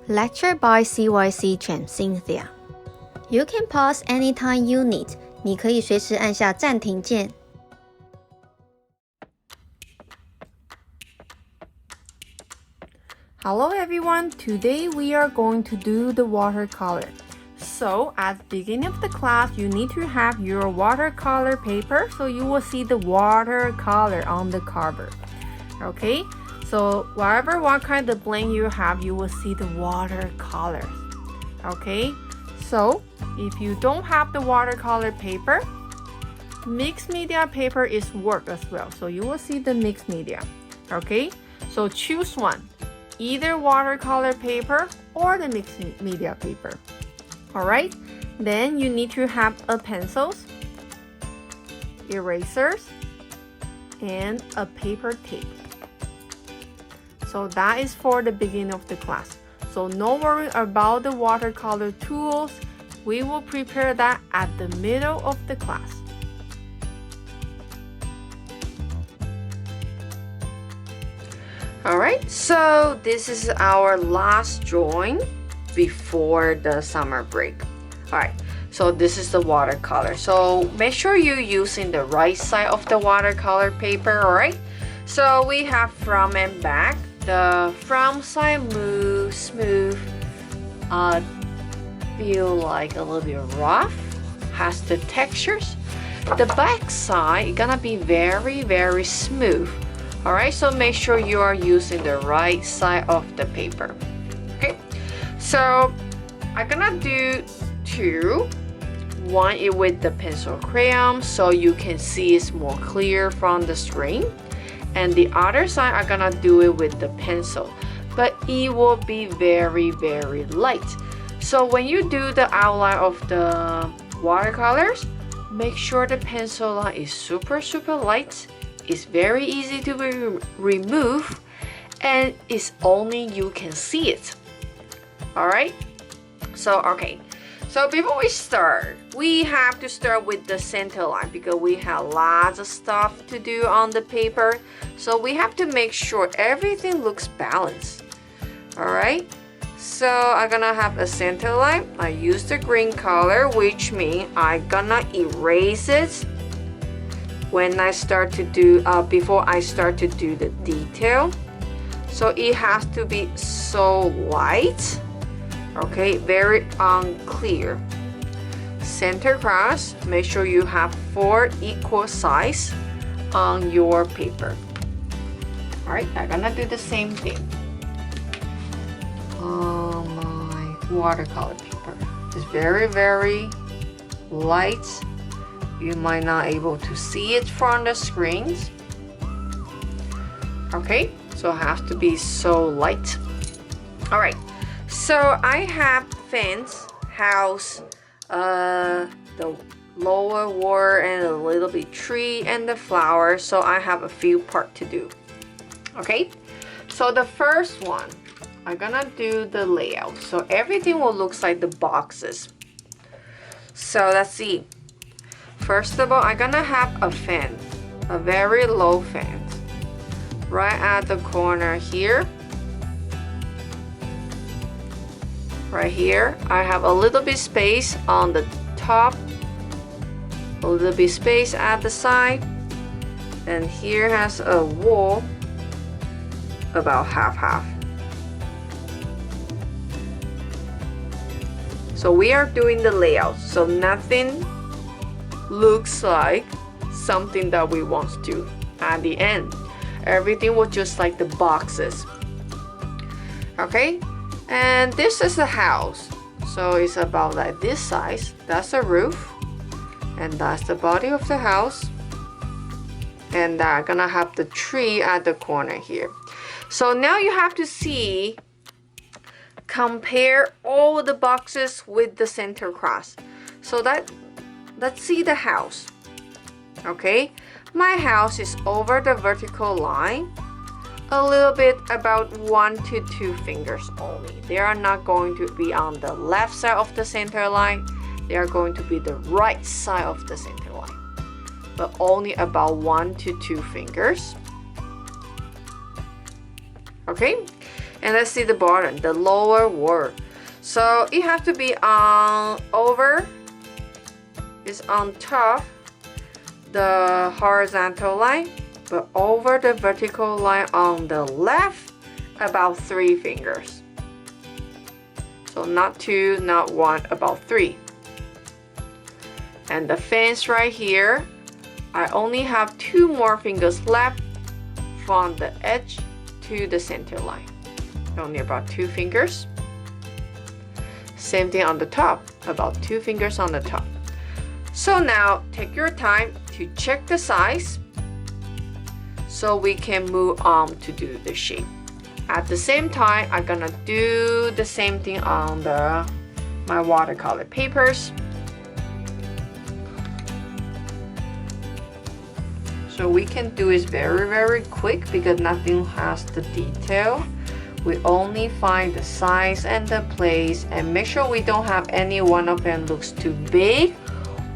Lecture by CYC Chen Cynthia. You can pause anytime you need. 你可以随时按下暂停键。Hello everyone, today we are going to do the watercolor. So at the beginning of the class, you need to have your watercolor paper, so you will see the watercolor on the cover. Okay, so what kind of blank you have, you will see the watercolors. Okay, so if you don't have the watercolor paper, mixed media paper is work as well. So you will see the mixed media. Okay, so choose one. Either watercolor paper or the mixed media paper. Alright, then you need to have a pencils, erasers, and a paper tape. So that is for the beginning of the class. So no worry about the watercolor tools. We will prepare that at the middle of the class. Alright, so this is our last drawing before the summer break. Alright, so this is the watercolor. So make sure you're using the right side of the watercolor paper, alright? So we have front and back. The front side moves smooth, feel like a little bit rough, has the textures. The back side is gonna be very smooth. Alright, so make sure you are using the right side of the paper. Okay, so I'm gonna do two. One is with the pencil crayon, so you can see it's more clear from the screen. And the other side, I'm gonna do it with the pencil. But it will be very light. So when you do the outline of the watercolors, make sure the pencil line is super light. It's very easy to be removed, and it's only you can see it. Alright? So, okay. So before we start, we have to start with the center line because we have lots of stuff to do on the paper. So we have to make sure everything looks balanced. Alright? So I'm gonna have a center line. I use the green color, which means I'm gonna erase it when I start to do before I start to do the detail. So it has to be so light, okay, very unclear. Center cross, make sure you have 4 equal size on your paper. All right, I'm gonna do the same thing on my watercolor paper. It's very light. You might not able to see it from the screens. Okay, so it has to be so light. All right, so I have fence, house, the lower wall, and a little bit tree and the flower. So I have a few parts to do. Okay, so the first one, I'm gonna do the layout. So everything will look like the boxes. So let's see. First of all, I'm gonna have a fence, a very low fence, right at the corner here. Right here, I have a little bit space on the top, a little bit space at the side, and here has a wall about half. So we are doing the layout, so nothing looks like something that we want to at the end. Everything was just like the boxes. Okay, and this is the house, so it's about like this size. That's the roof, and that's the body of the house, and I'm gonna have the tree at the corner here. So now you have to see, compare all the boxes with the center cross. So that, let's see the house. Okay, my house is over the vertical line a little bit, about 1 to 2 fingers only. They are not going to be on the left side of the center line. They are going to be the right side of the center line, but only about 1 to 2 fingers. Okay, And let's see the bottom, the lower word. So it have to be on over, is on top the horizontal line, but over the vertical line on the left, about 3 fingers. So not 2, not 1, about 3. And the fence right here, I only have 2 more fingers left from the edge to the center line. Only about 2 fingers. Same thing on the top, about 2 fingers on the top. So now take your time to check the size so we can move on to do the shape. At the same time, I'm gonna do the same thing on my watercolor papers. So we can do it very quick because nothing has the detail. We only find the size and the place and make sure we don't have any one of them looks too big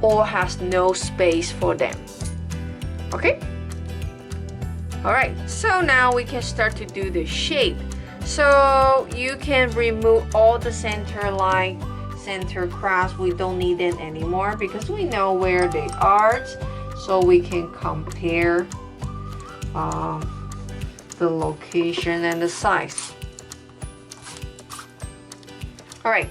or has no space for them. Okay? Alright, so now we can start to do the shape. So you can remove all the center line, center cross. We don't need them anymore because we know where they are. So we can compare the location and the size. Alright,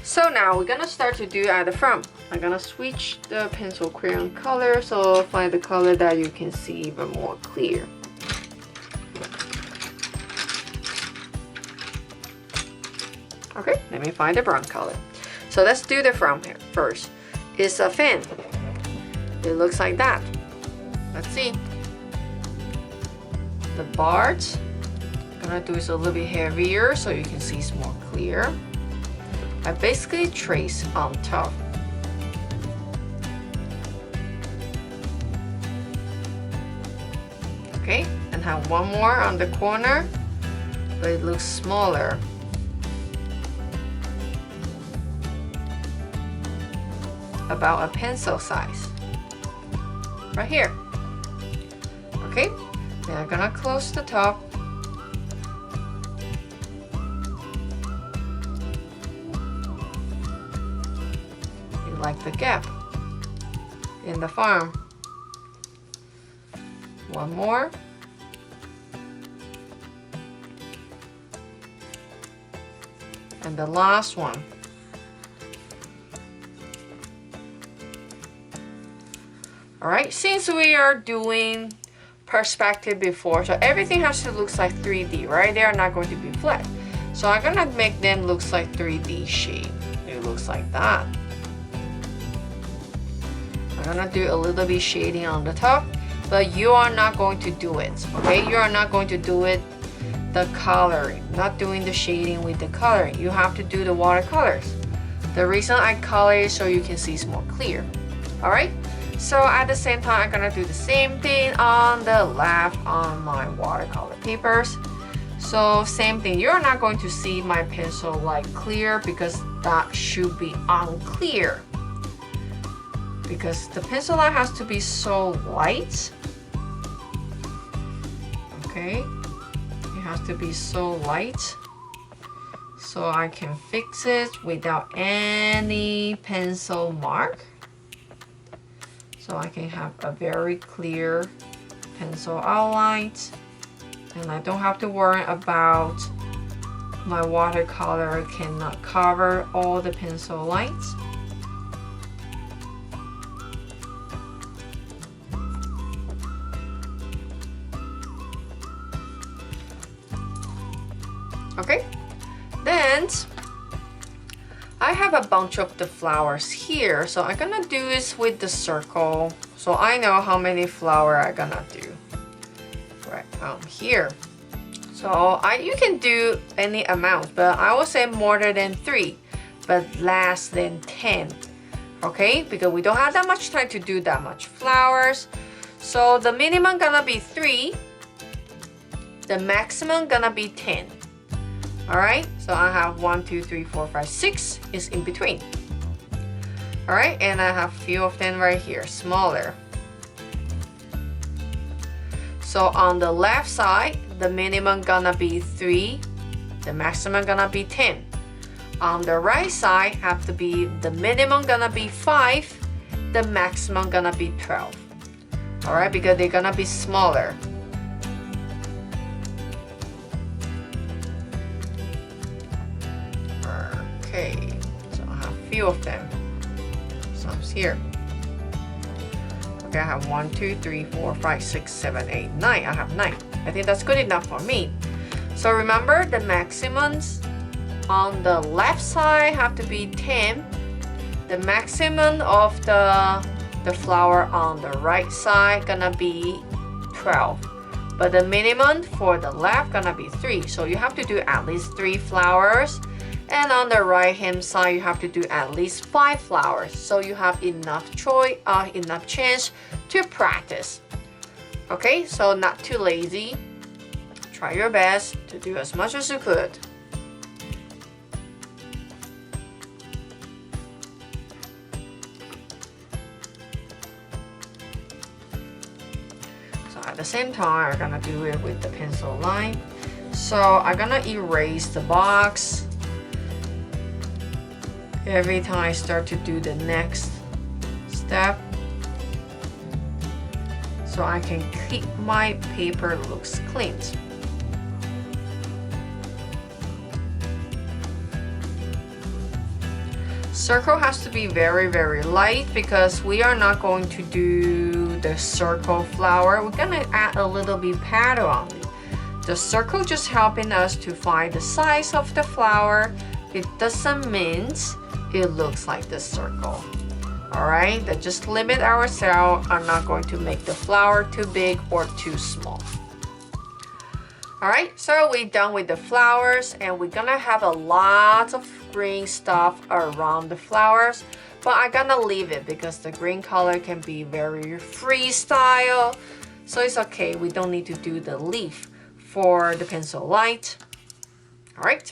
so now we're gonna start to do at the front. I'm gonna switch the pencil crayon color, so find the color that you can see even more clear. Okay, let me find the brown color. So let's do the front here first. It's a fan. It looks like that. Let's see. The bars, I'm gonna do it a little bit heavier so you can see it's more clear. I basically trace on top. Okay, and have one more on the corner, but it looks smaller. About a pencil size. Right here. Okay, then I'm gonna close the top. You like the gap in the farm. One more. And the last one. Alright, since we are doing perspective before, so everything has to look like 3D, right? They are not going to be flat. So I'm gonna make them look like 3D shape. It looks like that. I'm gonna do a little bit shading on the top, but you are not going to do it, okay? You are not going to do it the coloring, not doing the shading with the coloring. You have to do the watercolors. The reason I color it so you can see it's more clear. Alright? So at the same time, I'm gonna do the same thing on the left on my watercolor papers. So same thing, you're not going to see my pencil like clear because that should be unclear. Because the pencil line has to be so light. Okay, it has to be so light. So I can fix it without any pencil mark. So I can have a very clear pencil outline and I don't have to worry about my watercolor cannot cover all the pencil lines. Okay, then I have a bunch of the flowers here, so I'm gonna do this with the circle, so I know how many flowers I'm gonna do right here. So you can do any amount, but I will say more than 3, but less than 10. Okay, because we don't have that much time to do that much flowers. So the minimum gonna be 3, the maximum gonna be 10. Alright, so I have 1, 2, 3, 4, 5, 6 is in between. Alright, and I have a few of them right here, smaller. So on the left side, the minimum gonna be 3, The maximum gonna be 10. On the right side have to be the minimum gonna be 5, the maximum gonna be 12. All right, because they're gonna be smaller. Okay, so I have a few of them. Some's here. Okay, I have 1, 2, 3, 4, 5, 6, 7, 8, 9. I have 9. I think that's good enough for me. So remember, the maximums on the left side have to be 10. The maximum of the flower on the right side gonna be 12. But the minimum for the left gonna be 3. So you have to do at least 3 flowers. And on the right hand side, you have to do at least 5 flowers. So you have enough chance to practice. Okay, so not too lazy. Try your best to do as much as you could. So at the same time, I'm gonna do it with the pencil line. So I'm gonna erase the box every time I start to do the next step, so I can keep my paper looks clean. Circle has to be very, very light because we are not going to do the circle flower. We're gonna add a little bit pattern on it. The circle just helping us to find the size of the flower. It doesn't mean it looks like this circle. Alright, that just limit ourselves. I'm not going to make the flower too big or too small. Alright, so we're done with the flowers, and we're gonna have a lot of green stuff around the flowers, but I'm gonna leave it because the green color can be very freestyle, so it's okay. We don't need to do the leaf for the pencil light. Alright.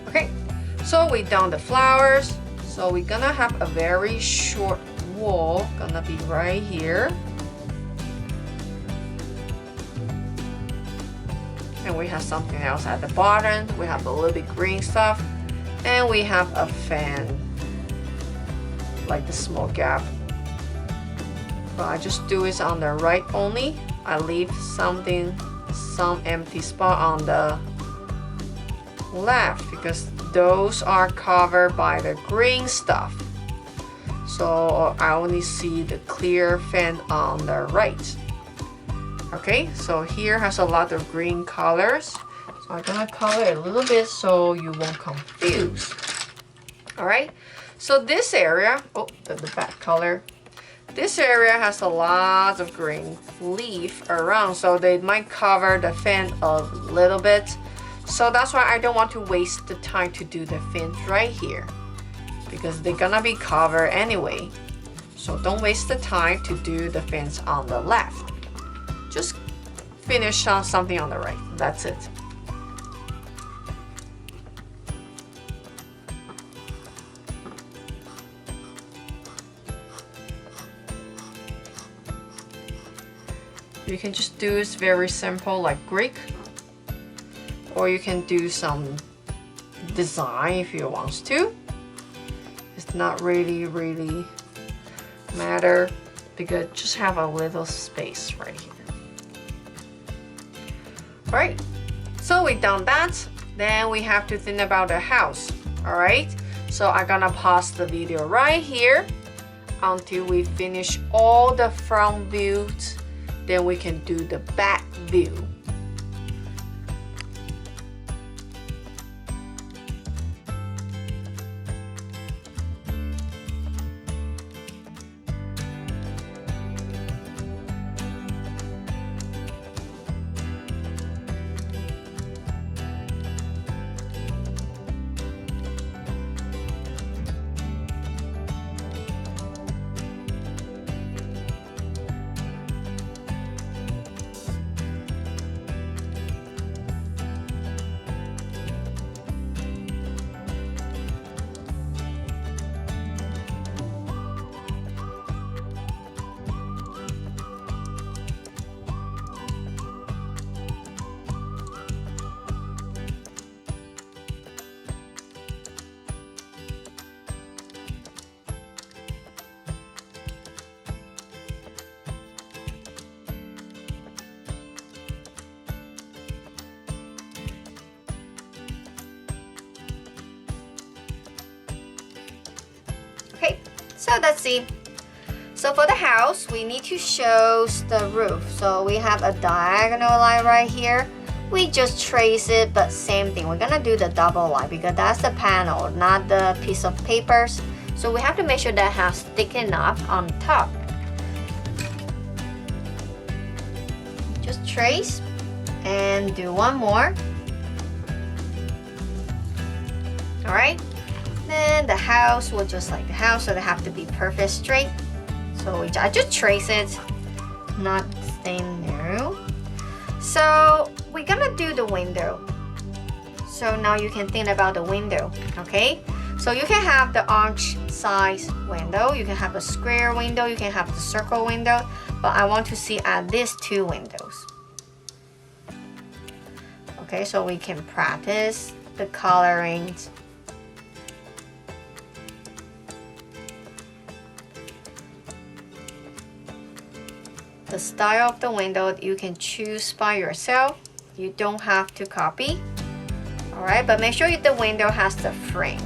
Okay, so we done the flowers. So we're gonna have a very short wall, gonna be right here. And we have something else at the bottom. We have a little bit green stuff. And we have a fan, like the small gap. But I just do it on the right only. I leave some empty spot on the left because those are covered by the green stuff. So I only see the clear fan on the right. Okay, so here has a lot of green colors. So I'm gonna color it a little bit so you won't confuse. Alright, so this area, oh, the back color. This area has a lot of green leaf around, so they might cover the fan a little bit. So that's why I don't want to waste the time to do the fins right here, because they're gonna be covered anyway. So don't waste the time to do the fins on the left. Just finish on something on the right. That's it. You can just do it very simple like Greek, or you can do some design if you want to. It's not really matter because just have a little space right here. Alright, so we done that. Then we have to think about the house. Alright, so I'm gonna pause the video right here until we finish all the front views. Then we can do the back view. So let's see. So for the house, we need to show the roof. So we have a diagonal line right here. We just trace it, but same thing. We're gonna do the double line because that's the panel, not the piece of papers. So we have to make sure that has thick enough on top. Just trace and do one more. All right. Then the house will just like the house, so they have to be perfect straight. So I just trace it, not staying narrow. So we're gonna do the window. So now you can think about the window, okay? So you can have the arch size window, you can have a square window, you can have the circle window, but I want to see at least 2 windows. Okay, so we can practice the coloring. The style of the window you can choose by yourself. You don't have to copy. Alright, but make sure the window has the frame.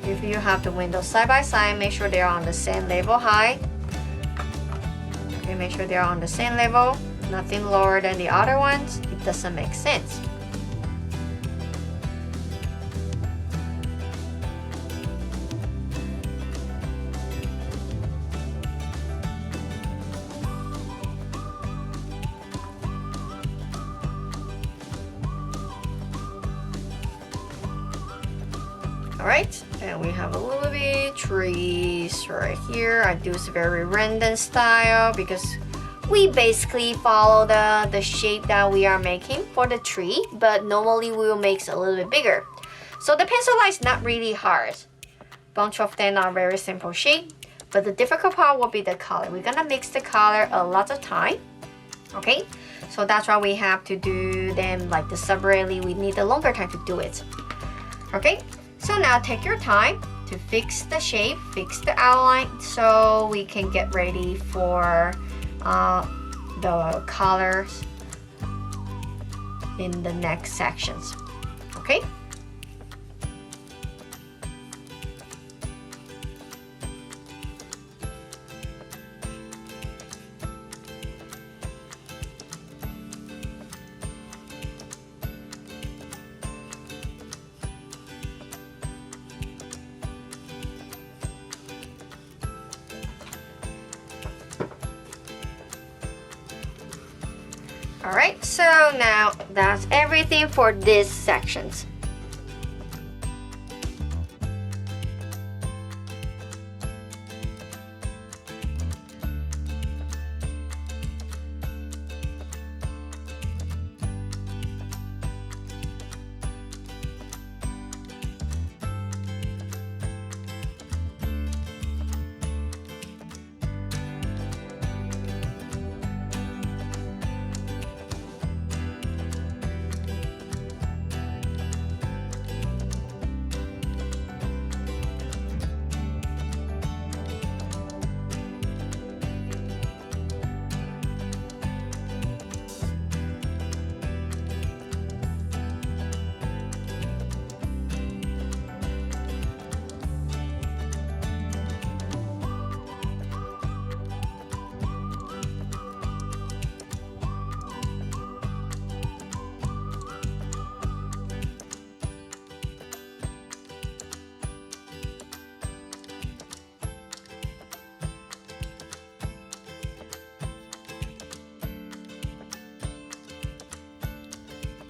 If you have the windows side by side, make sure they're on the same level height. Okay, make sure they're on the same level, nothing lower than the other ones. It doesn't make sense. Alright, and we have a little bit trees right here. I do this very random style because we basically follow the shape that we are making for the tree, but normally we will make it a little bit bigger. So the pencil line is not really hard. Bunch of them are very simple shape, but the difficult part will be the color. We're gonna mix the color a lot of time. Okay, so that's why we have to do them like the separately. We need a longer time to do it. Okay. So now take your time to fix the shape, fix the outline, so we can get ready for the colors in the next sections. Okay? Alright, so now that's everything for these sections.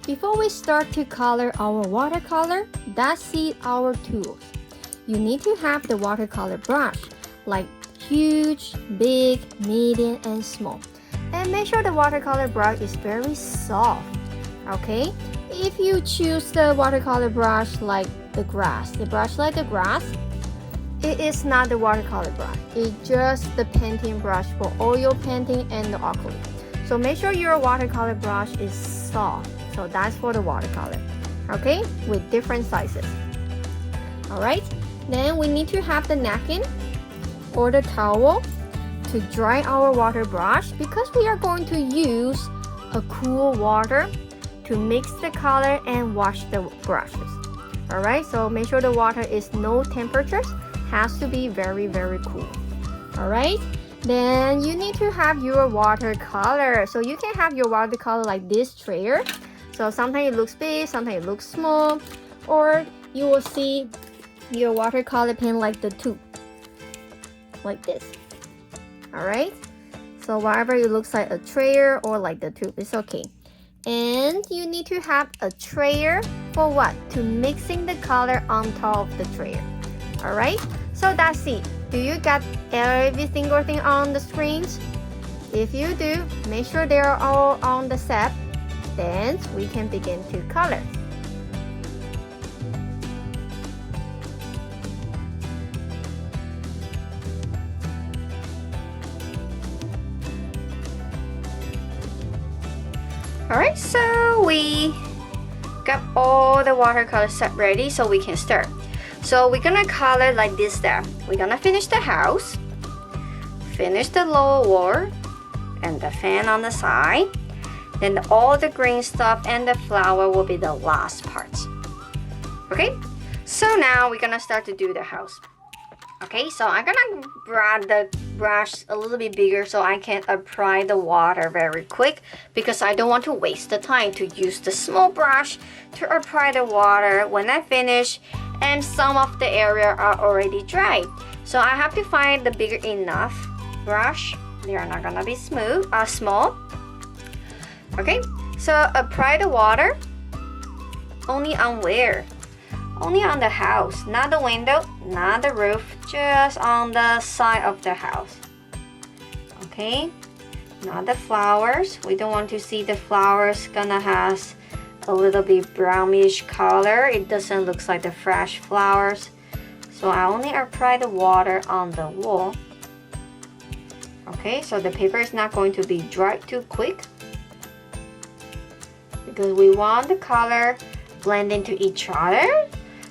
Before we start to color our watercolor, that's our tools. You need to have the watercolor brush, like huge, big, medium, and small. And make sure the watercolor brush is very soft, okay? If you choose the watercolor brush like the grass, it is not the watercolor brush. It's just the painting brush for oil painting and the acrylic. So make sure your watercolor brush is soft. So that's for the watercolor, okay? With different sizes. Alright, then we need to have the napkin or the towel to dry our water brush because we are going to use a cool water to mix the color and wash the brushes. All right, so make sure the water is no temperatures, has to be very, very cool. All right, then you need to have your watercolor. So you can have your watercolor like this trayer. So sometimes it looks big, sometimes it looks small, or you will see your watercolor pen like the tube, like this. All right, so whatever it looks like a trayer or like the tube, it's okay. And you need to have a trayer for what? To mixing the color on top of the trayer. All right, so that's it. Do you got every single thing on the screens? If you do, make sure they are all on the set. Then we can begin to color. Alright, so we got all the watercolor set ready, so we can start. So we're gonna color like this step. We're gonna finish the house, finish the lower wall, and the fan on the side. Then all the green stuff and the flower will be the last parts. Okay, so now we're gonna start to do the house. Okay, so I'm gonna grab the brush a little bit bigger so I can apply the water very quick, because I don't want to waste the time to use the small brush to apply the water when I finish and some of the area are already dry. So I have to find the bigger enough brush. They are not gonna be small. Okay, so apply the water only on where? Only on the house, not the window, not the roof, just on the side of the house. Okay, not the flowers. We don't want to see the flowers gonna have a little bit brownish color. It doesn't look like the fresh flowers. So I only apply the water on the wall. Okay, so the paper is not going to be dry too quick, because we want the color blend into each other.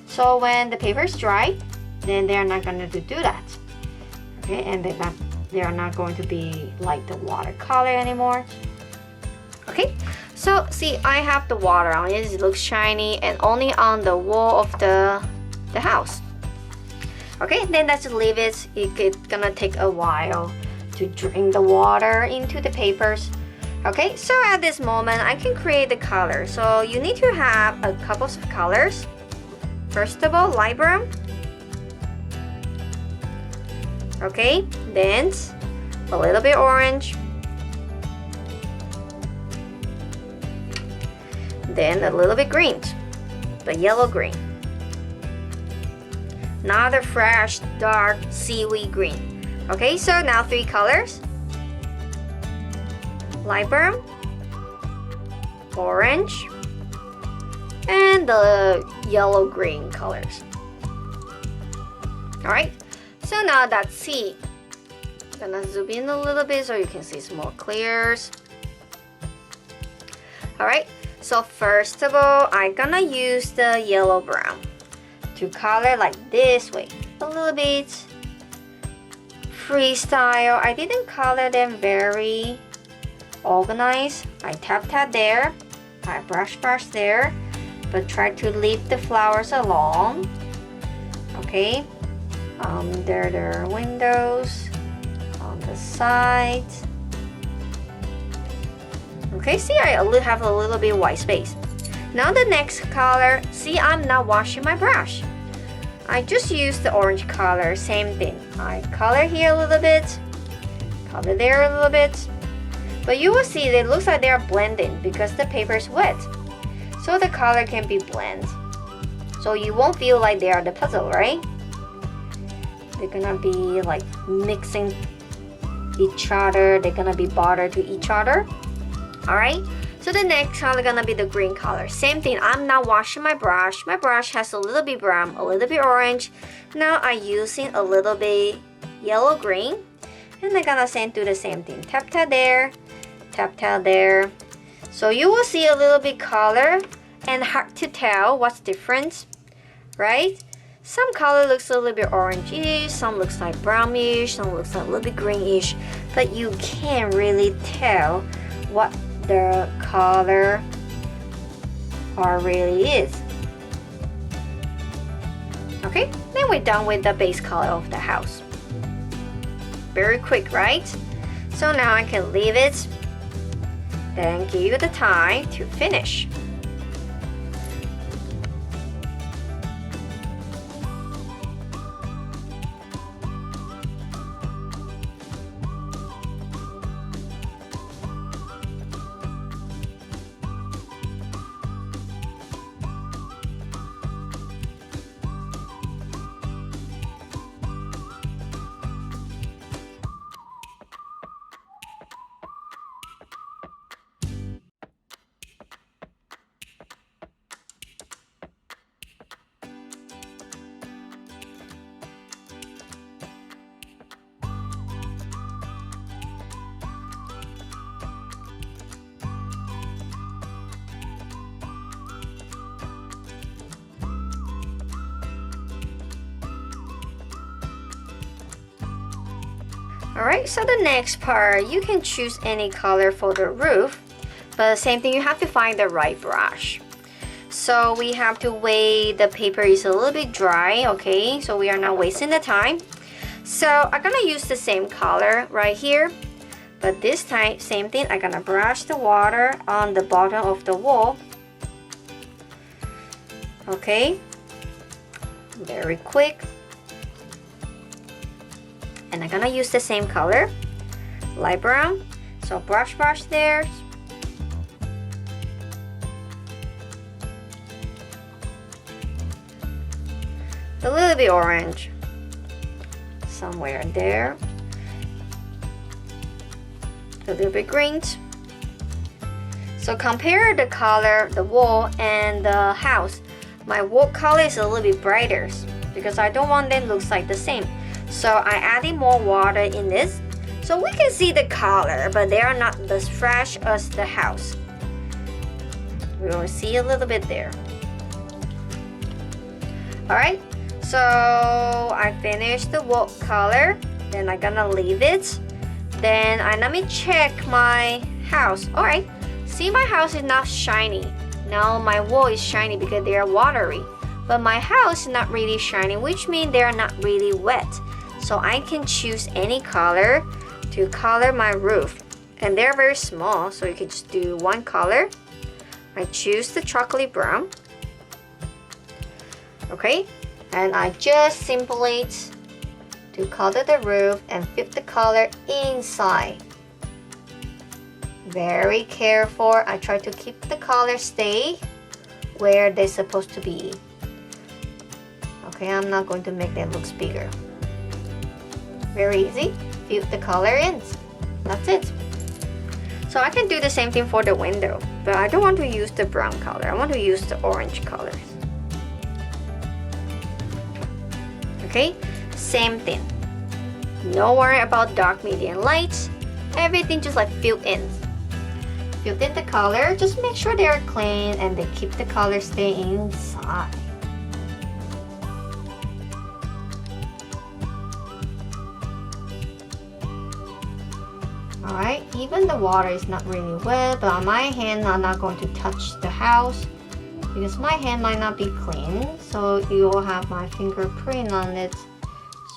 So when the paper is dry, then they are not going to do that. Okay, and they are not going to be like the watercolor anymore. Okay, so see, I have the water on it. It looks shiny and only on the wall of the house. Okay, then let's leave it. It's gonna take a while to drain the water into the papers. Okay, so at this moment, I can create the color. So you need to have a couple of colors. First of all, light brown. Okay, then a little bit orange. Then a little bit green, the yellow green. Not the fresh, dark, seaweed green. Okay, so now 3 colors. Light brown, orange, and the yellow green colors. Alright, so now that's it. I'm gonna zoom in a little bit so you can see some more clears. Alright, so first of all, I'm gonna use the yellow brown to color like this way. A little bit freestyle. I didn't color them very organized. I tap there, I brush there, but try to leave the flowers along. Okay, under the windows, on the sides. Okay, see, I have a little bit white space. Now the next color, see, I'm not washing my brush. I just use the orange color, same thing. I color here a little bit, color there a little bit. But you will see it looks like they are blending because the paper is wet. So the color can be blend. So you won't feel like they are the puzzle, right? They're gonna be like mixing each other. They're gonna be border to each other. Alright? So the next color gonna be the green color. Same thing, I'm not washing my brush. My brush has a little bit brown, a little bit orange. Now I'm using a little bit yellow green. And I'm gonna do the same thing. Tap there, tap there. So you will see a little bit color and hard to tell what's different, right? Some color looks a little bit orangey, some looks like brownish, some looks like a little bit greenish, but you can't really tell what the color really is. Okay, then we're done with the base color of the house. Very quick, right? So now I can leave it, then give you the time to finish. Alright, so the next part, you can choose any color for the roof, but same thing, you have to find the right brush. So we have to wait, the paper is a little bit dry, okay, so we are not wasting the time. So I'm gonna use the same color right here, but this time, same thing, I'm gonna brush the water on the bottom of the wall. Okay, very quick. And I'm gonna use the same color, light brown. So brush there. A little bit orange, somewhere there. A little bit green. So compare the color, the wall and the house. My wall color is a little bit brighter because I don't want them to look like the same. So I added more water in this, so we can see the color, but they are not as fresh as the house. We will see a little bit there. Alright, so I finished the wall color, then I'm gonna leave it. Then let me check my house. Alright, see, my house is not shiny. Now my wall is shiny because they are watery. But my house is not really shiny, which means they are not really wet. So I can choose any color to color my roof. And they're very small, so you can just do one color. I choose the chocolate brown. Okay, and I just simply to color the roof and fit the color inside. Very careful. I try to keep the color stay where they're supposed to be. Okay, I'm not going to make them look bigger. Very easy. Fill the color in. That's it. So I can do the same thing for the window, but I don't want to use the brown color. I want to use the orange color. Okay, same thing. No worry about dark, medium, light. Everything just like fill in. Fill in the color. Just make sure they are clean and they keep the color stay inside. Alright, even the water is not really wet, but on my hand I'm not going to touch the house because my hand might not be clean, so you will have my fingerprint on it.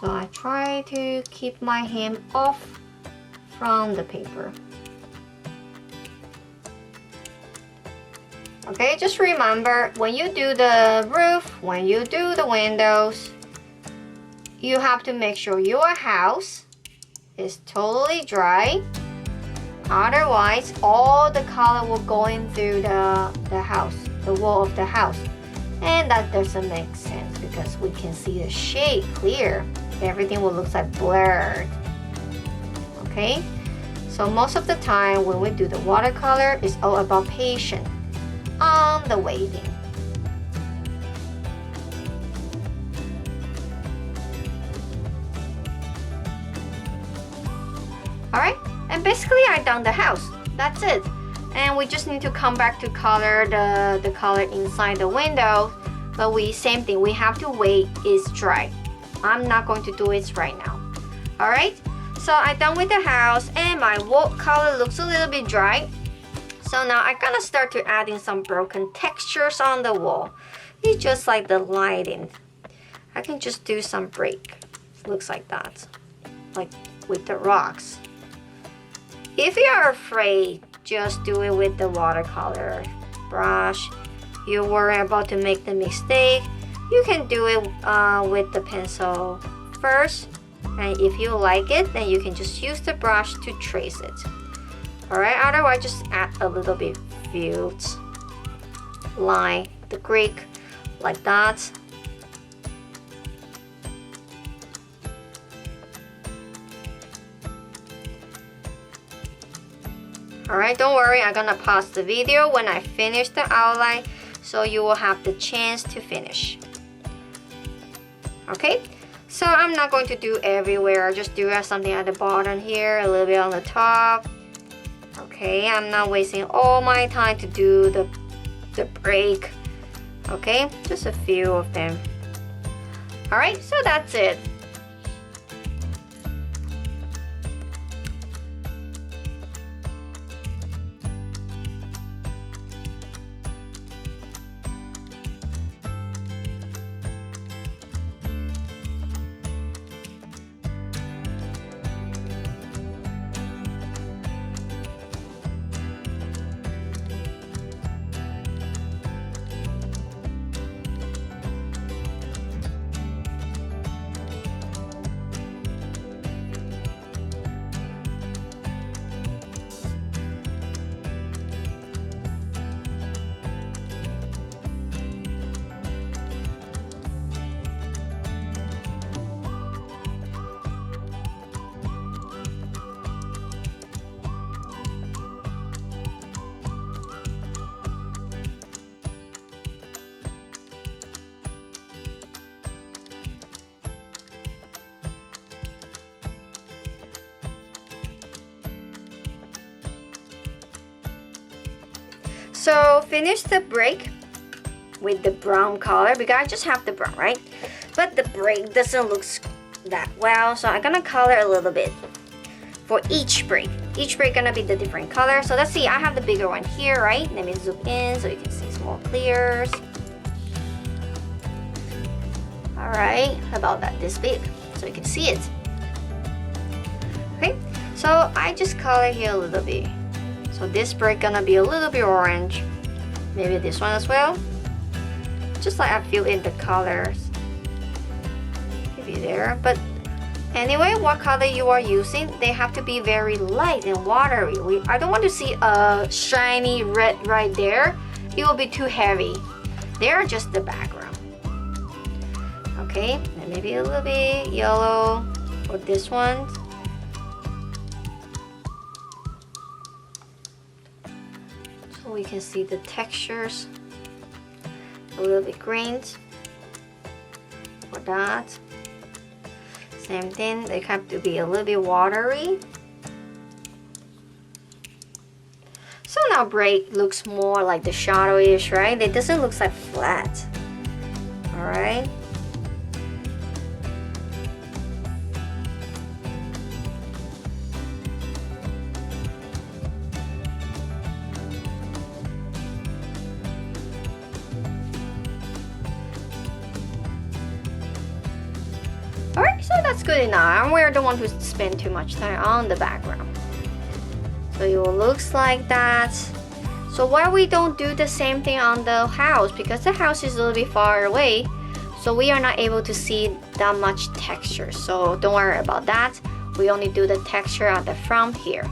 So I try to keep my hand off from the paper. Okay, just remember, when you do the roof, when you do the windows, you have to make sure your house is totally dry. Otherwise, all the color will go in through the house, the wall of the house. And that doesn't make sense because we can see the shade clear. Everything will look like blurred. Okay? So most of the time when we do the watercolor, it's all about patience on the waiting. Alright, and basically I done the house. That's it. And we just need to come back to color the color inside the window. But same thing, we have to wait it's dry. I'm not going to do it right now. Alright, so I'm done with the house and my wall color looks a little bit dry. So now I'm gonna start to adding some broken textures on the wall. It's just like the lighting. I can just do some break. Looks like that, like with the rocks. If you are afraid, just do it with the watercolor brush. You worry about to make the mistake, you can do it with the pencil first, and if you like it, then you can just use the brush to trace it. Alright, otherwise just add a little bit fields, line the Greek like that. Alright, don't worry, I'm gonna pause the video when I finish the outline so you will have the chance to finish. Okay, so I'm not going to do everywhere, just do something at the bottom here, a little bit on the top. Okay, I'm not wasting all my time to do the break. Okay, just a few of them. Alright, so that's it. So finish the break with the brown color because I just have the brown, right? But the break doesn't look that well, so I'm gonna color a little bit for each break. Each break gonna be the different color. So let's see, I have the bigger one here, right? Let me zoom in so you can see some more clears. All right, how about that this big so you can see it. Okay, so I just color here a little bit. So this break gonna be a little bit orange. Maybe this one as well. Just like I fill in the colors. Maybe there. But anyway, what color you are using, they have to be very light and watery. I don't want to see a shiny red right there. It will be too heavy. They are just the background. Okay, and maybe a little bit yellow for this one. So we can see the textures. A little bit greens for that. Same thing, they have to be a little bit watery. So now break looks more like the shadowish, right? It doesn't look like flat. Alright. Alright, so that's good enough. And we don't want to spend too much time on the background. So it looks like that. So why we don't do the same thing on the house? Because the house is a little bit far away. So we are not able to see that much texture. So don't worry about that. We only do the texture at the front here.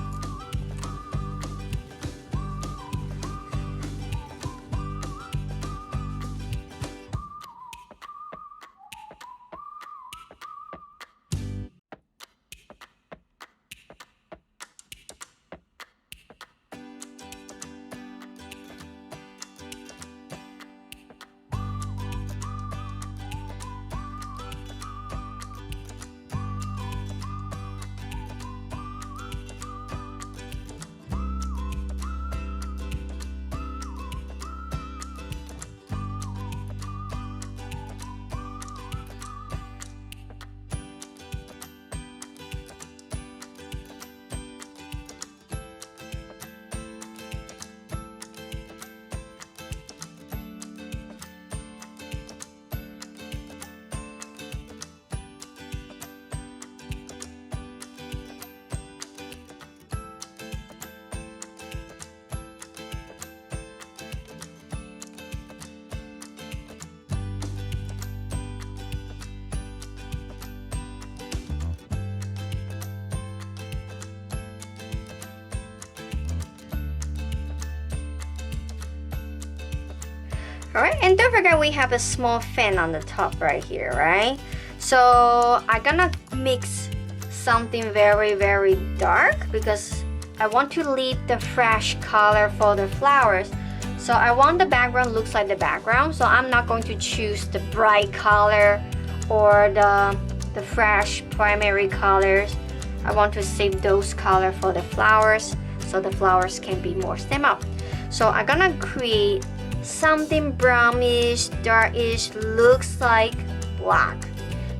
Alright, and don't forget we have a small fan on the top right here, right? So I'm gonna mix something very, very dark because I want to leave the fresh color for the flowers. So I want the background looks like the background, so I'm not going to choose the bright color or the fresh primary colors. I want to save those color for the flowers so the flowers can be more stand out. So I'm gonna create something brownish, darkish, looks like black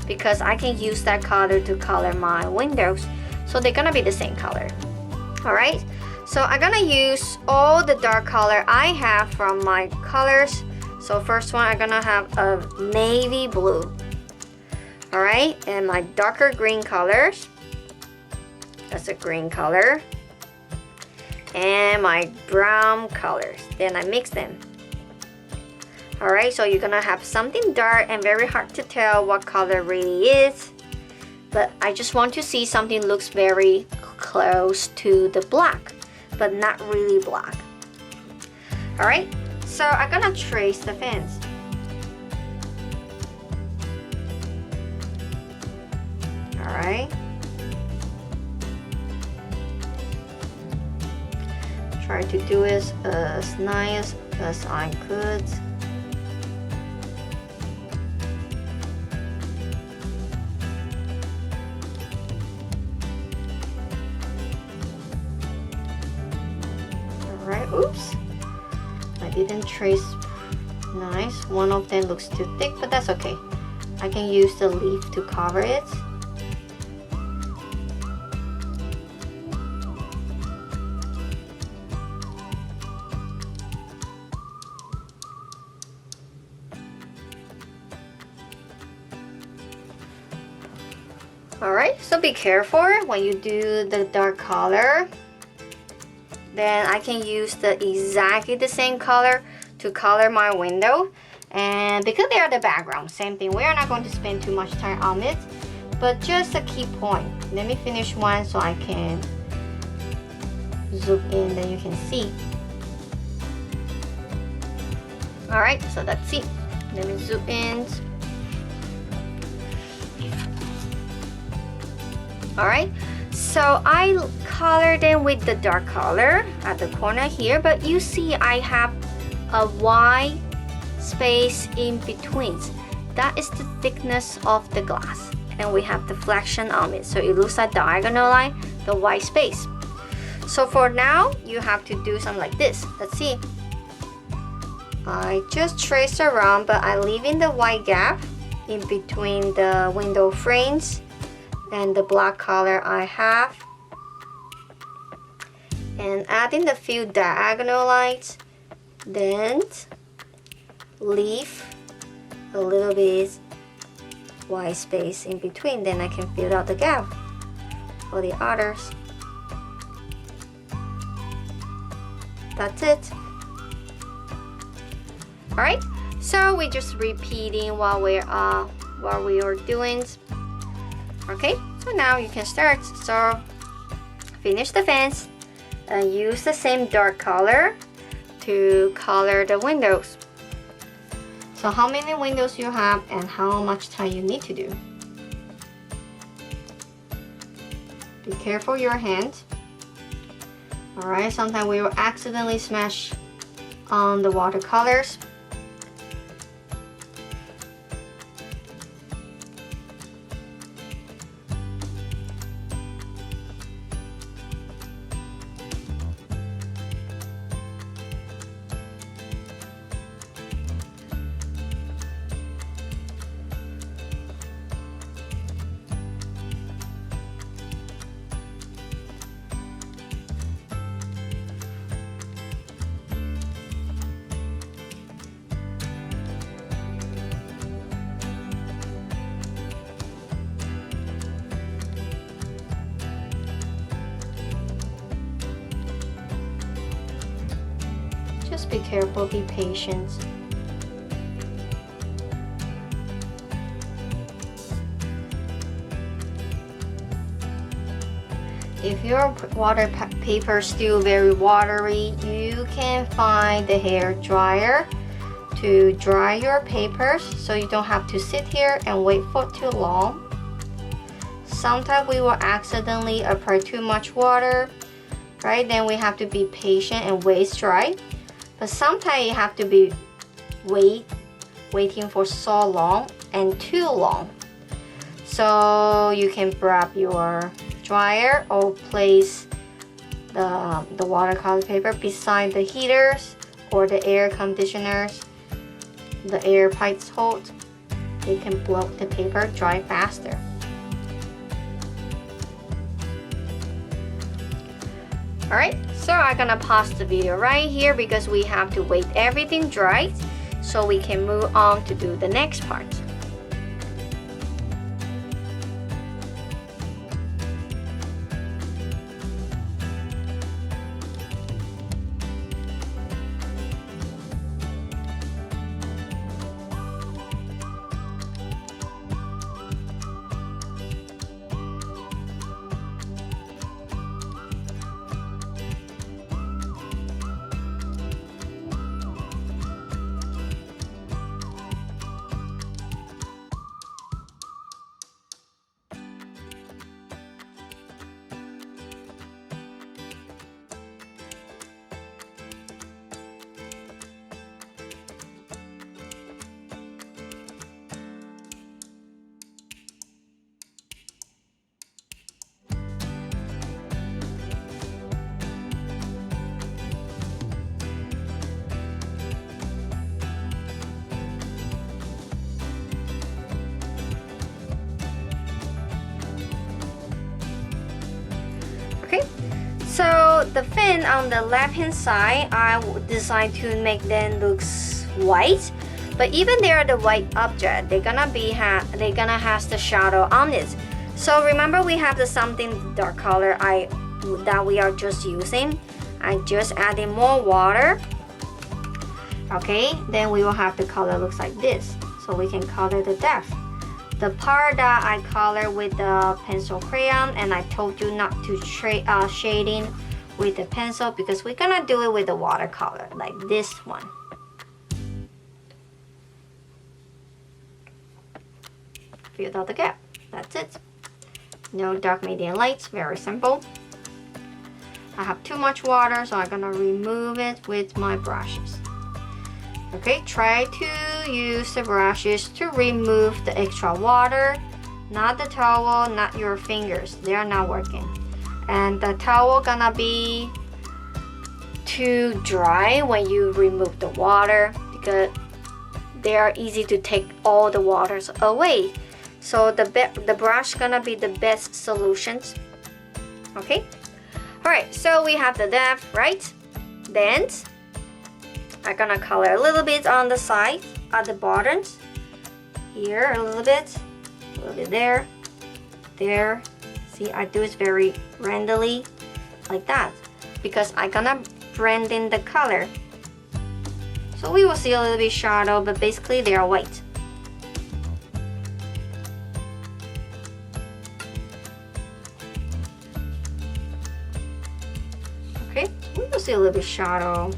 because I can use that color to color my windows. So they're gonna be the same color. Alright, so I'm gonna use all the dark color I have from my colors. So first one, I'm gonna have a navy blue. Alright, and my darker green colors. That's a green color. And my brown colors. Then I mix them. Alright, so you're gonna have something dark and very hard to tell what color really is. But I just want to see something looks very close to the black, but not really black. Alright, so I'm gonna trace the fence. Alright. Try to do it as nice as I could. Alright, oops. I didn't trace nice. One of them looks too thick, but that's okay. I can use the leaf to cover it. Alright, so be careful when you do the dark color. Then I can use exactly the same color to color my window. And because they are the background, same thing. We are not going to spend too much time on it. But just a key point. Let me finish one so I can zoom in, then you can see. Alright, so that's it. Let me zoom in. Alright, so I colored them with the dark color at the corner here, but you see I have a white space in between. That is the thickness of the glass, and we have deflection on it, so it looks like diagonal line, the white space. So for now, you have to do something like this. Let's see. I just trace around, but I leave in the white gap in between the window frames and the black color I have, and adding the few diagonal lines, then leave a little bit white space in between, then I can fill out the gap for the others. That's it. Alright, so we're just repeating while we are doing. Okay, so now you can start. So finish the fence and use the same dark color to color the windows. So how many windows you have and how much time you need to do. Be careful your hand. Alright, sometimes we will accidentally smash on the watercolors. Just be careful, be patient. If your water paper is still very watery, you can find the hair dryer to dry your papers so you don't have to sit here and wait for too long. Sometimes we will accidentally apply too much water, right? Then we have to be patient and wait dry. But sometimes you have to be waiting for so long and too long. So you can grab your dryer or place the watercolor paper beside the heaters or the air conditioners, the air pipes hold. They can blow the paper dry faster. Alright, so I'm gonna pause the video right here because we have to wait everything dry so we can move on to do the next part. So the fin on the left hand side, I designed to make them looks white, but even they are the white object, they're gonna have the shadow on it. So remember we have the something dark color that we are just using. I just added more water. Okay, then we will have the color looks like this. So we can color the depth. The part that I color with the pencil crayon, and I told you not to shading with the pencil because we're gonna do it with the watercolor, like this one. Fill out the gap. That's it. No dark, medium, lights. Very simple. I have too much water, so I'm gonna remove it with my brushes. Okay, try to use the brushes to remove the extra water, not the towel, not your fingers. They are not working. And the towel gonna be too dry when you remove the water because they are easy to take all the waters away. So the brush gonna be the best solutions. Okay. All right. So we have the depth, right? Then I'm gonna color a little bit on the side, at the bottoms. Here a little bit there, there. See, I do it very randomly, like that, because I'm gonna blend in the color. So we will see a little bit shadow, but basically they are white. Okay, we will see a little bit shadow.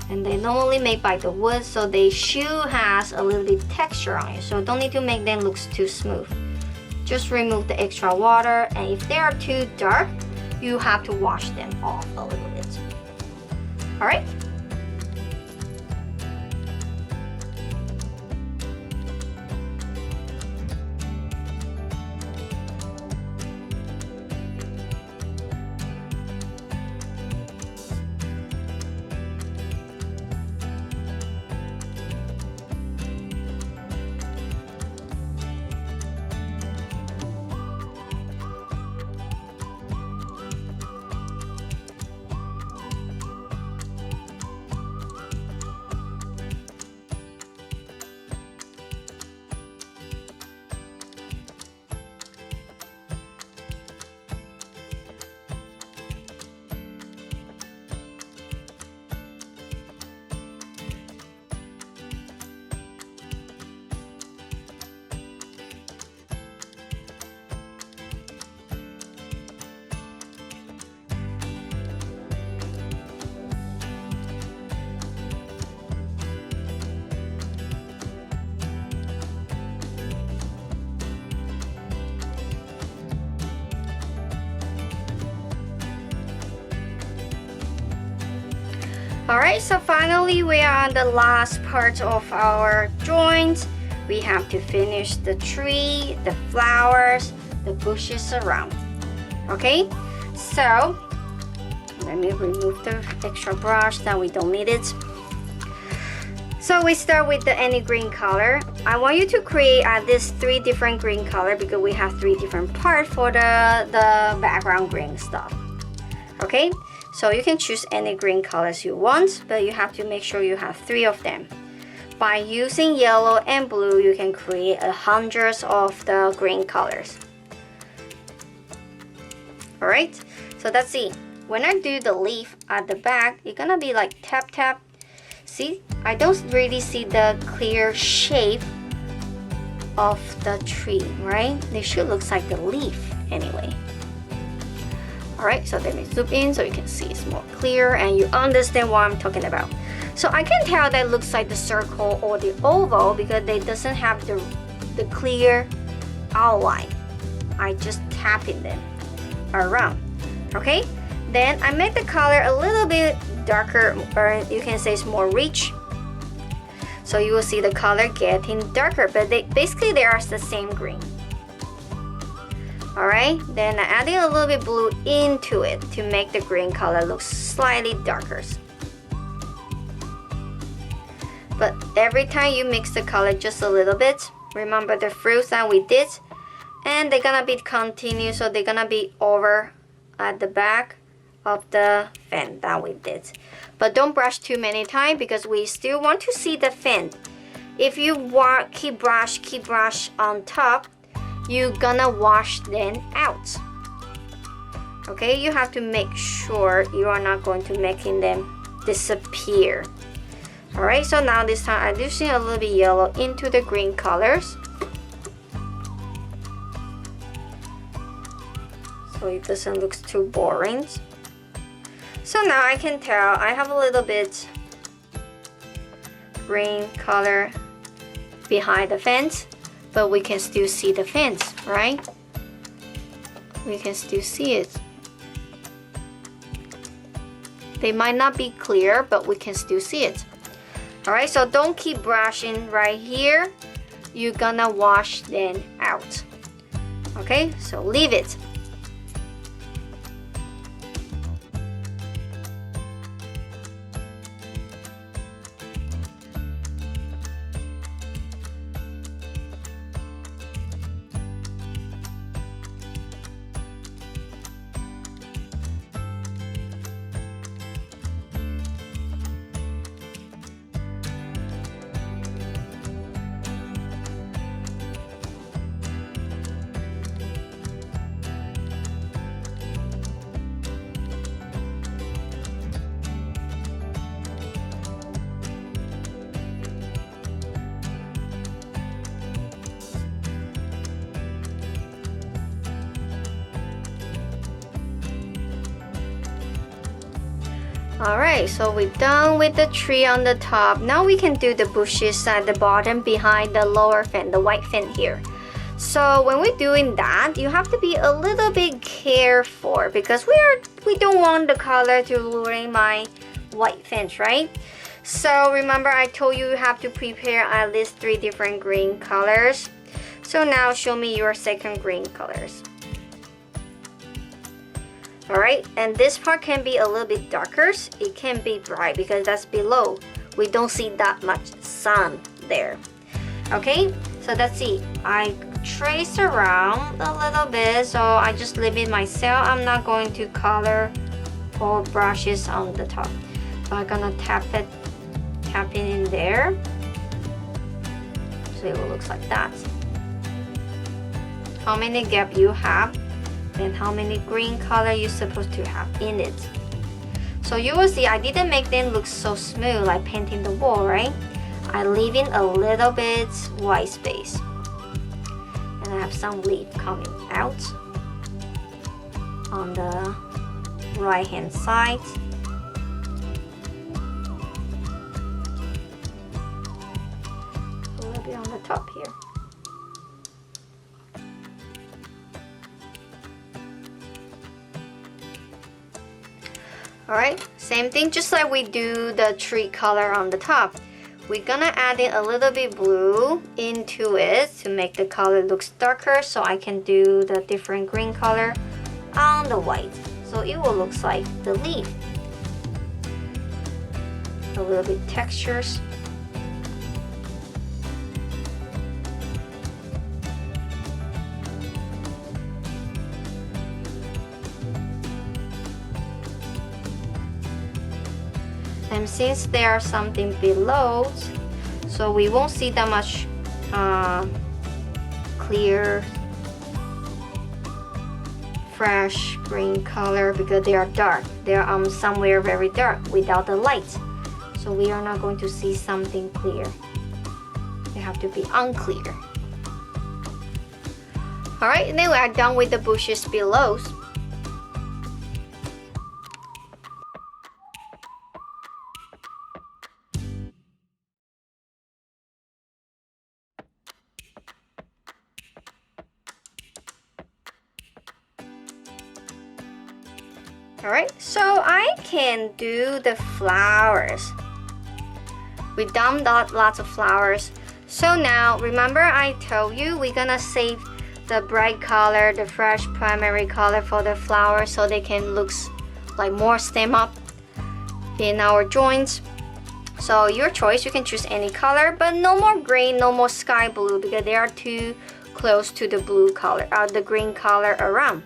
And they normally made by the wood, so the shoe has a little bit texture on it, so don't need to make them look too smooth. Just remove the extra water, and if they are too dark, you have to wash them off a little bit. All right. Alright, so finally we are on the last part of our joint. We have to finish the tree, the flowers, the bushes around. Okay, so let me remove the extra brush that we don't need it. So we start with the any green color. I want you to create at least 3 different green color because we have 3 different parts for the background green stuff. Okay, so you can choose any green colors you want, but you have to make sure you have 3 of them. By using yellow and blue, you can create hundreds of the green colors. Alright, so that's it. When I do the leaf at the back, it's gonna be like tap tap. See, I don't really see the clear shape of the tree, right? It should look like the leaf anyway. Alright, so let me zoom in so you can see it's more clear and you understand what I'm talking about. So I can tell that looks like the circle or the oval because they doesn't have the clear outline. I just tapping them around. Okay, then I make the color a little bit darker, or you can say it's more rich. So you will see the color getting darker, but basically they are the same green. Alright, then I added a little bit blue into it to make the green color look slightly darker. But every time you mix the color just a little bit, remember the fruits that we did, and they're gonna be continuous, so they're gonna be over at the back of the fan that we did. But don't brush too many times because we still want to see the fan. If you keep brush on top, you're gonna wash them out. Okay, you have to make sure you are not going to making them disappear. Alright, so now this time I'm using a little bit yellow into the green colors. So it doesn't look too boring. So now I can tell I have a little bit green color behind the fence, but we can still see the fence, right? We can still see it. They might not be clear, but we can still see it. Alright, so don't keep brushing right here. You're gonna wash them out. Okay, so leave it. Alright, so we're done with the tree on the top. Now we can do the bushes at the bottom behind the lower fan, the white fan here. So when we're doing that, you have to be a little bit careful because we don't want the color to ruin my white fence, right? So remember I told you have to prepare at least 3 different green colors. So now show me your second green colors. Alright, and this part can be a little bit darker. It can be bright because that's below. We don't see that much sun there. Okay, so that's it. I trace around a little bit, so I just leave it myself. I'm not going to color or brushes on the top. So I'm gonna tap it in there. So it will look like that. How many gap you have and how many green color you're supposed to have in it. So you will see I didn't make them look so smooth like painting the wall, right? I leave in a little bit white space. And I have some leaf coming out on the right hand side. A little bit on the top here. Alright, same thing, just like we do the tree color on the top. We're gonna add in a little bit blue into it to make the color look darker, so I can do the different green color on the white. So it will look like the leaf. A little bit textures. And since there are something below, so we won't see that much clear, fresh green color because they are dark. They are somewhere very dark without the light. So we are not going to see something clear. They have to be unclear. Alright, and then we are done with the bushes below. Alright, so I can do the flowers. We've done lots of flowers. So now, remember I told you we're gonna save the bright color, the fresh primary color for the flowers so they can look like more stem up in our joints. So your choice, you can choose any color, but no more green, no more sky blue because they are too close to the blue color, the green color around.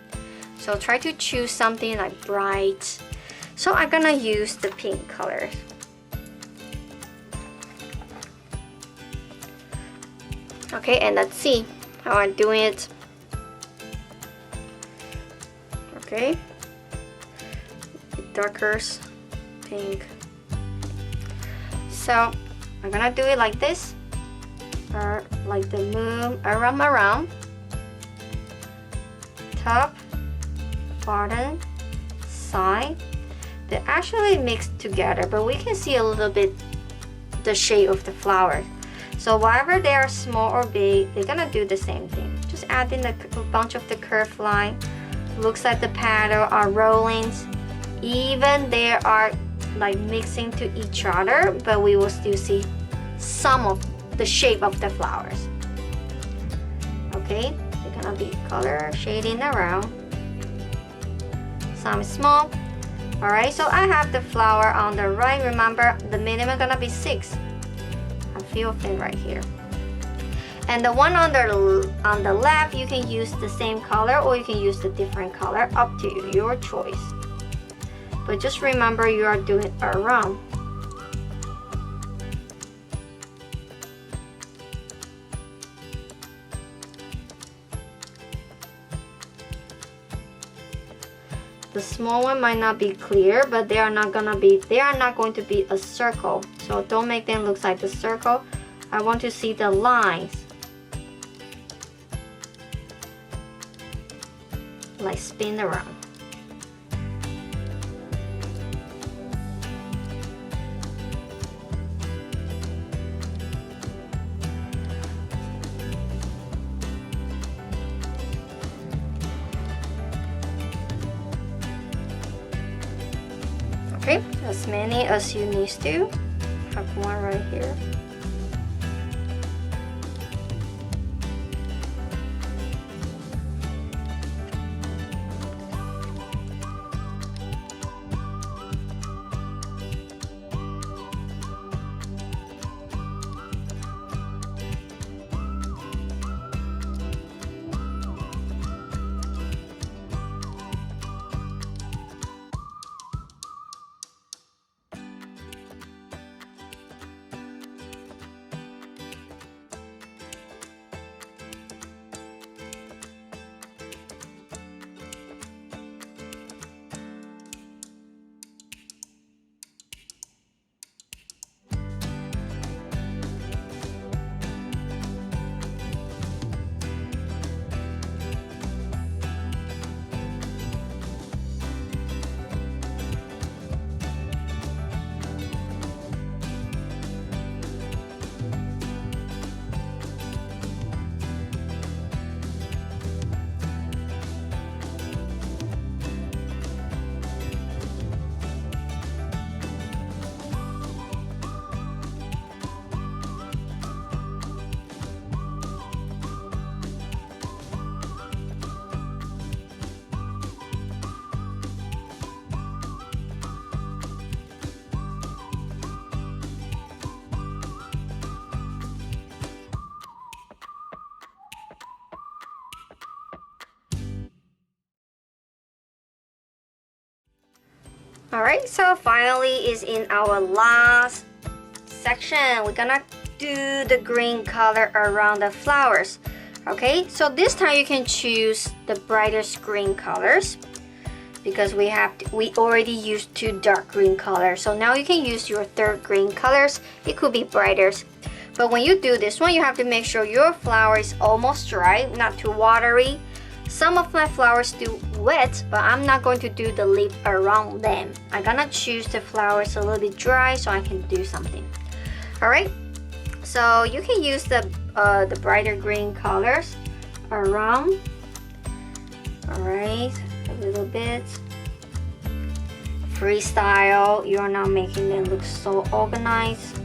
So try to choose something like bright. So I'm gonna use the pink color. Okay, and let's see how I'm doing it. Okay, darker pink. So I'm gonna do it like this, or like the moon around, top, bottom, side. They actually mixed together, but we can see a little bit the shape of the flower. So wherever they are small or big, they're gonna do the same thing. Just add in a bunch of the curved line. Looks like the pattern are rolling. Even they are like mixing to each other, but we will still see some of the shape of the flowers. Okay, they're gonna be color shading around. Some small. Alright, so I have the flower on the right. Remember, the minimum gonna be 6. A few of them right here. And the one on the left, you can use the same color or you can use the different color. Up to you, your choice. But just remember you are doing it around. The small one might not be clear, but they are not going to be a circle. So don't make them look like a circle. I want to see the lines. Like spin around. Okay, as many as you need to. Have one right here. Alright, so finally is in our last section. We're gonna do the green color around the flowers. Okay, so this time you can choose the brightest green colors because we already used 2 dark green colors. So now you can use your 3rd green colors. It could be brighter. But when you do this one, you have to make sure your flower is almost dry, not too watery. Some of my flowers do wet, but I'm not going to do the leaf around them. I'm gonna choose the flowers a little bit dry so I can do something. Alright, so you can use the brighter green colors around. Alright, a little bit. Freestyle, you're not making them look so organized.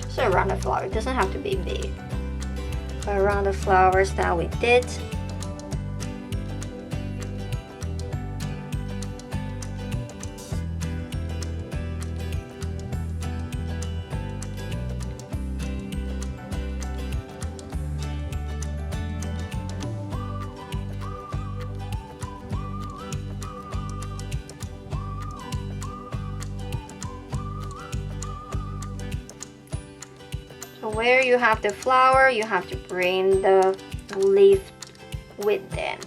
So around the flower, it doesn't have to be big. But around the flowers that we did. So where you have the flower, you have to bring the leaf with them.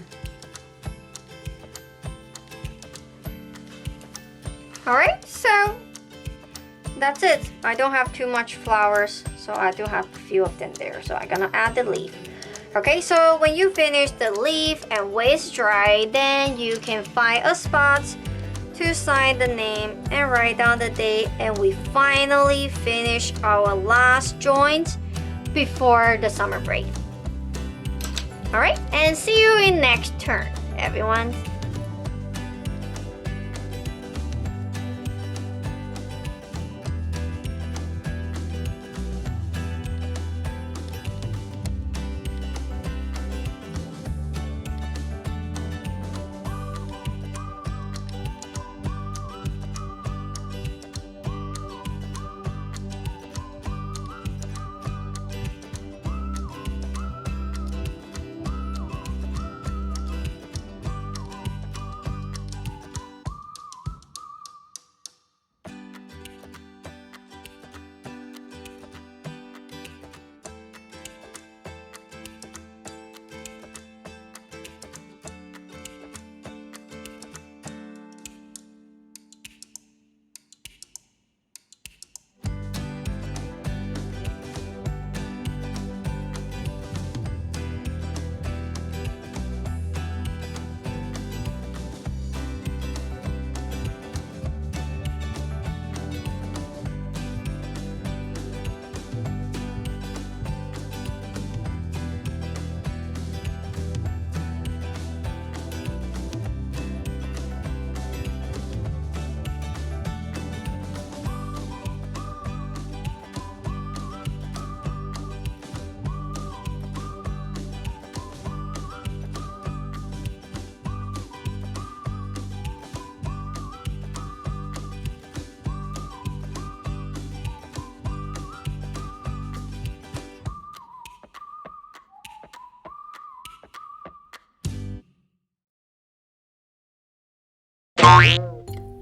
Alright, so that's it. I don't have too much flowers, so I do have a few of them there. So I'm gonna add the leaf. Okay, so when you finish the leaf and when it's dry, then you can find a spot to sign the name and write down the date, and we finally finish our last joint before the summer break. Alright, and see you in next turn, everyone.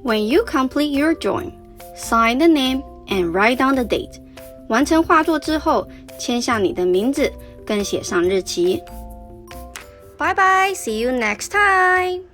When you complete your drawing, sign the name and write down the date. 完成画作之后，签下你的名字，跟写上日期。Bye bye, see you next time.